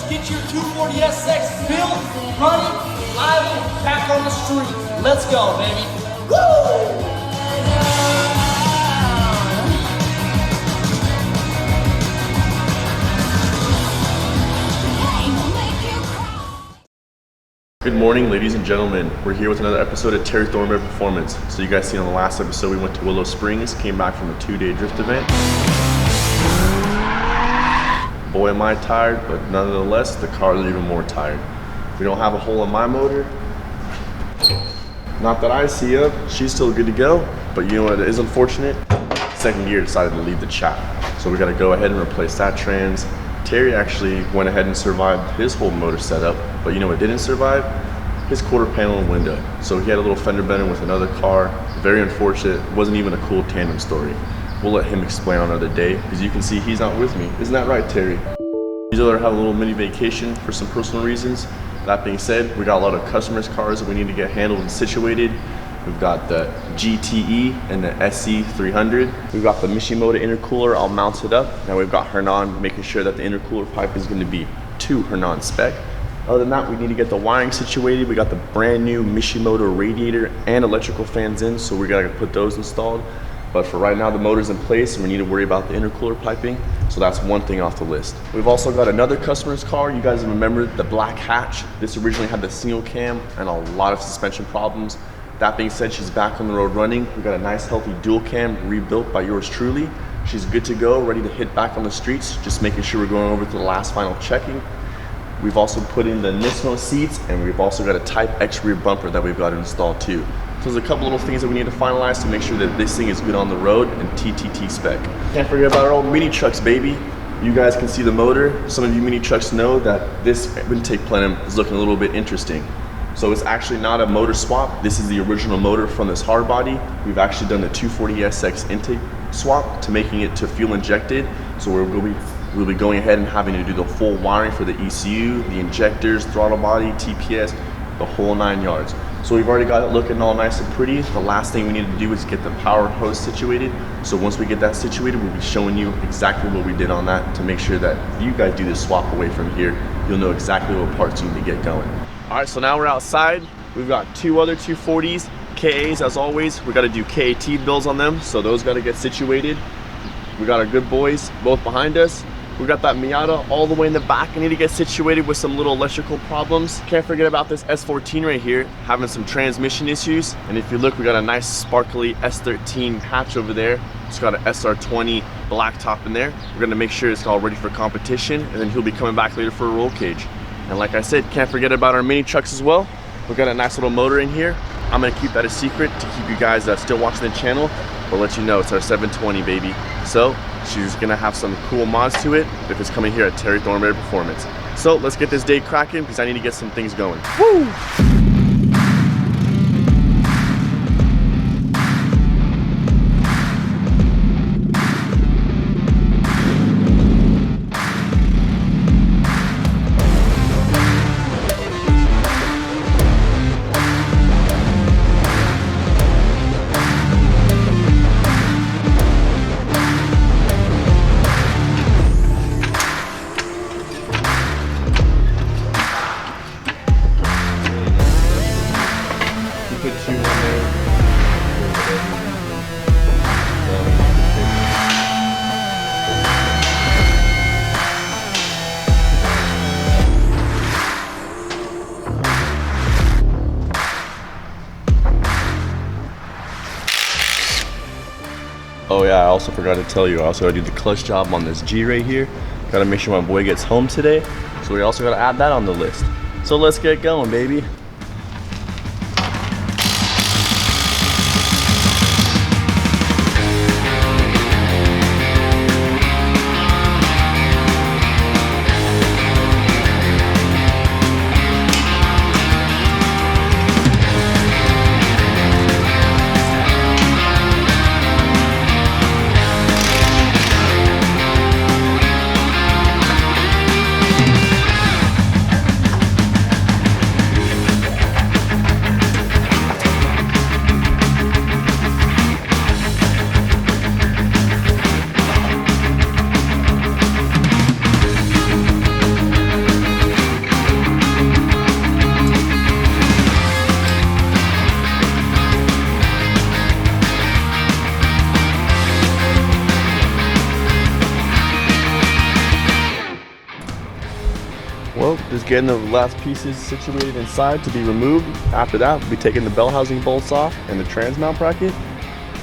get your 240SX built, running, live, and back on the street. Let's go, baby. Woo! Good morning, ladies and gentlemen. We're here with another episode of Terry Thornberry Performance. So you guys seen on the last episode, we went to Willow Springs, came back from a 2-day drift event. Boy, am I tired, but nonetheless, the cars are even more tired. We don't have a hole in my motor. Not that I see of. She's still good to go, but you know what is unfortunate? Second gear decided to leave the chat. So we gotta go ahead and replace that trans. Terry actually went ahead and survived his whole motor setup, but you know what didn't survive? His quarter panel and window. So he had a little fender bender with another car. Very unfortunate. It wasn't even a cool tandem story. We'll let him explain on another day, because you can see he's not with me. Isn't that right, Terry? He's over having a little mini vacation for some personal reasons. That being said, we got a lot of customers' cars that we need to get handled and situated. We've got the GTE and the SC300. We've got the Mishimoto intercooler all mounted up. Now we've got Hernan making sure that the intercooler pipe is going to be to Hernan spec. Other than that, we need to get the wiring situated. We got the brand new Mishimoto radiator and electrical fans in, so we gotta put those installed. But for right now, the motor's in place and we need to worry about the intercooler piping. So that's one thing off the list. We've also got another customer's car. You guys remember the black hatch. This originally had the single cam and a lot of suspension problems. That being said, she's back on the road running. We got a nice healthy dual cam rebuilt by yours truly. She's good to go, ready to hit back on the streets, just making sure we're going over to the last final checking. We've also put in the Nismo seats, and we've also got a Type X rear bumper that we've got installed too. So there's a couple little things that we need to finalize to make sure that this thing is good on the road and TTT spec. Can't forget about our old mini trucks, baby. You guys can see the motor. Some of you mini trucks know that this intake plenum is looking a little bit interesting. So it's actually not a motor swap. This is the original motor from this hard body. We've actually done the 240SX intake swap to making it to fuel injected. So we'll be going ahead and having to do the full wiring for the ECU, the injectors, throttle body, TPS, the whole 9 yards. So we've already got it looking all nice and pretty. The last thing we need to do is get the power hose situated. So once we get that situated, we'll be showing you exactly what we did on that to make sure that if you guys do this swap away from here, you'll know exactly what parts you need to get going. All right, so now we're outside. We've got two other 240s, KAs as always. We gotta do KAT builds on them, so those gotta get situated. We got our good boys both behind us. We got that Miata all the way in the back. I need to get situated with some little electrical problems. Can't forget about this S14 right here, having some transmission issues. And if you look, we got a nice sparkly S13 hatch over there. It's got an SR20 black top in there. We're gonna make sure it's all ready for competition, and then he'll be coming back later for a roll cage. And like I said, can't forget about our mini trucks as well. We've got a nice little motor in here. I'm gonna keep that a secret to keep you guys still watching the channel, but let you know it's our 720, baby. So she's gonna have some cool mods to it if it's coming here at Terry Thornberry Performance. So let's get this day cracking because I need to get some things going. Woo! Oh yeah, I also forgot to tell you, I also gotta do the clutch job on this G right here. Gotta make sure my boy gets home today. So we also gotta add that on the list. So let's get going, baby. Well, just getting the last pieces situated inside to be removed. After that, we'll be taking the bell housing bolts off and the trans mount bracket.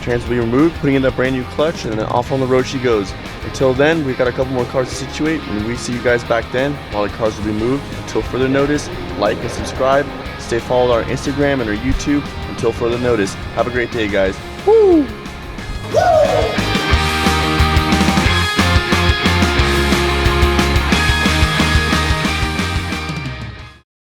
Trans will be removed, putting in a brand new clutch, and then off on the road she goes. Until then, we've got a couple more cars to situate, and we see you guys back then while the cars will be moved. Until further notice, like and subscribe. Stay followed on our Instagram and our YouTube. Until further notice, have a great day, guys. Woo! Woo!